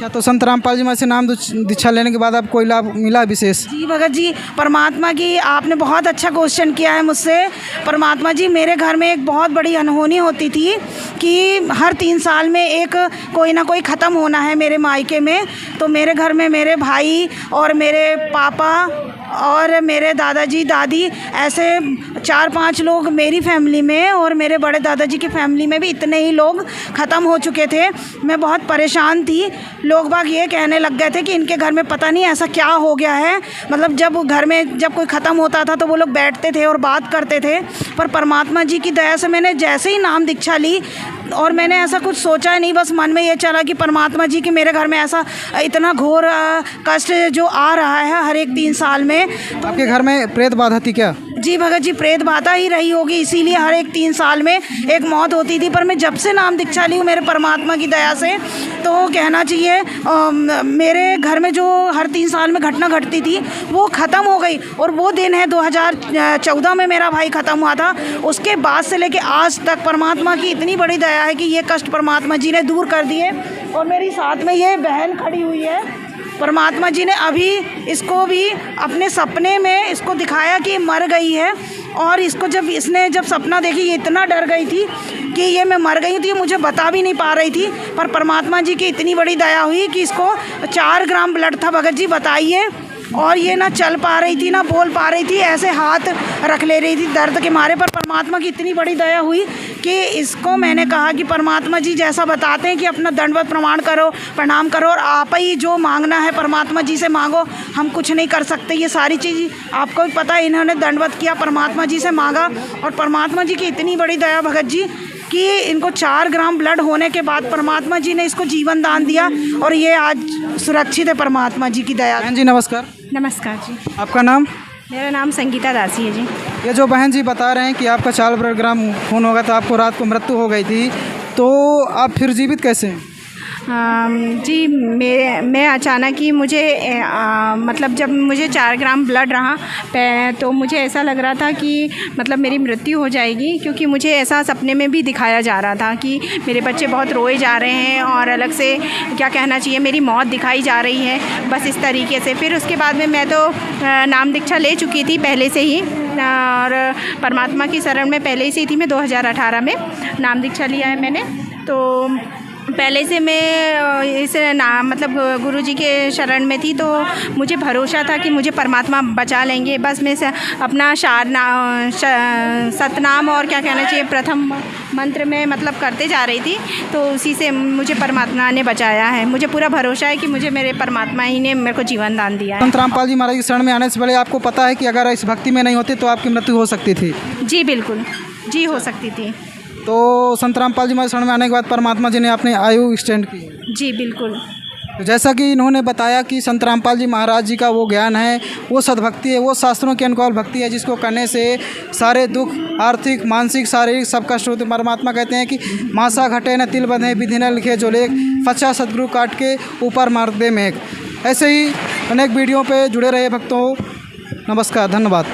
अच्छा, तो संत रामपाल जी महाराज से नाम दीक्षा लेने के बाद आपको कोई लाभ मिला विशेष? जी भगत जी, परमात्मा की आपने बहुत अच्छा क्वेश्चन किया है मुझसे। परमात्मा जी, मेरे घर में एक बहुत बड़ी अनहोनी होती थी कि हर 3 साल में एक कोई ना कोई ख़त्म होना है मेरे मायके में। तो मेरे घर में मेरे भाई और मेरे पापा और मेरे दादाजी दादी, ऐसे 4-5 लोग मेरी फैमिली में, और मेरे बड़े दादाजी की फैमिली में भी इतने ही लोग ख़त्म हो चुके थे। मैं बहुत परेशान थी। लोग बाग ये कहने लग गए थे कि इनके घर में पता नहीं ऐसा क्या हो गया है। मतलब जब घर में जब कोई ख़त्म होता था तो वो लोग बैठते थे और बात करते थे। पर परमात्मा जी की दया से मैंने जैसे ही नाम दीक्षा ली, और मैंने ऐसा कुछ सोचा नहीं, बस मन में ये चला कि परमात्मा जी की मेरे घर में ऐसा इतना घोर कष्ट जो आ रहा है हर एक 3 साल में। तो आपके घर में प्रेत बाधा थी क्या? जी भगत जी, प्रेत बाधा ही रही होगी, इसीलिए हर एक 3 साल में एक मौत होती थी। पर मैं जब से नाम दीक्षा ली हूँ मेरे परमात्मा की दया से, तो कहना चाहिए मेरे घर में जो हर 3 साल में घटना घटती थी वो ख़त्म हो गई। और वो दिन है 2014 में मेरा भाई ख़त्म हुआ था। उसके बाद से लेके आज तक परमात्मा की इतनी बड़ी दया है कि ये कष्ट परमात्मा जी ने दूर कर दिए। और मेरी साथ में ये बहन खड़ी हुई है, परमात्मा जी ने अभी इसको भी अपने सपने में इसको दिखाया कि मर गई है। और इसको जब सपना देखी, ये इतना डर गई थी कि ये मैं मर गई थी, मुझे बता भी नहीं पा रही थी। पर परमात्मा जी की इतनी बड़ी दया हुई कि इसको 4 ग्राम ब्लड था भगत जी, बताइए। और ये ना चल पा रही थी ना बोल पा रही थी, ऐसे हाथ रख ले रही थी दर्द के मारे। पर परमात्मा की इतनी बड़ी दया हुई कि इसको मैंने कहा कि परमात्मा जी जैसा बताते हैं कि अपना दंडवत प्रणाम करो और आप ही जो मांगना है परमात्मा जी से मांगो, हम कुछ नहीं कर सकते। ये सारी चीज़ आपको भी पता है, इन्होंने दंडवत किया, परमात्मा जी से मांगा, और परमात्मा जी की इतनी बड़ी दया भगत जी कि इनको 4 ग्राम ब्लड होने के बाद परमात्मा जी ने इसको जीवन दान दिया, और ये आज सुरक्षित है परमात्मा जी की दया। बहन जी नमस्कार। नमस्कार जी, आपका नाम? मेरा नाम संगीता दासी है जी। ये जो बहन जी बता रहे हैं कि आपका 4 ग्राम खून हो गया था, आपको रात को मृत्यु हो गई थी, तो आप फिर जीवित कैसे हैं? जी, मैं अचानक ही मुझे मतलब जब मुझे 4 ग्राम ब्लड रहा तो मुझे ऐसा लग रहा था कि मतलब मेरी मृत्यु हो जाएगी, क्योंकि मुझे ऐसा सपने में भी दिखाया जा रहा था कि मेरे बच्चे बहुत रोए जा रहे हैं और अलग से क्या कहना चाहिए मेरी मौत दिखाई जा रही है, बस इस तरीके से। फिर उसके बाद में मैं तो नाम दीक्षा ले चुकी थी पहले से ही, और परमात्मा की शरण में पहले से ही थी। मैं 2018 में नाम दीक्षा लिया है मैंने। तो पहले से मैं इस मतलब गुरुजी के शरण में थी, तो मुझे भरोसा था कि मुझे परमात्मा बचा लेंगे। बस मैं अपना सतनाम और क्या कहना चाहिए प्रथम मंत्र में मतलब करते जा रही थी, तो उसी से मुझे परमात्मा ने बचाया है। मुझे पूरा भरोसा है कि मुझे मेरे परमात्मा ही ने मेरे को जीवन दान दिया है। संत रामपाल जी महाराज की शरण में आने से पहले आपको पता है कि अगर इस भक्ति में नहीं होते तो आपकी मृत्यु हो सकती थी? जी बिल्कुल, जी हो सकती थी। तो संत रामपाल जी महाराज शरण में आने के बाद परमात्मा जी ने अपनी आयु एक्सटेंड की? जी बिल्कुल। तो जैसा कि इन्होंने बताया कि संत रामपाल जी महाराज जी का वो ज्ञान है, वो सद्भक्ति है, वो शास्त्रों के अनुकूल भक्ति है, जिसको करने से सारे दुख, आर्थिक, मानसिक, शारीरिक सब कष्ट होते। परमात्मा कहते हैं कि मासा घटे न तिल बंधे, विधि न लिखे जो लेख, फचा सदगुरु काट के ऊपर मार दे मेघ। ऐसे ही अनेक वीडियो पे जुड़े रहे भक्तों। नमस्कार, धन्यवाद।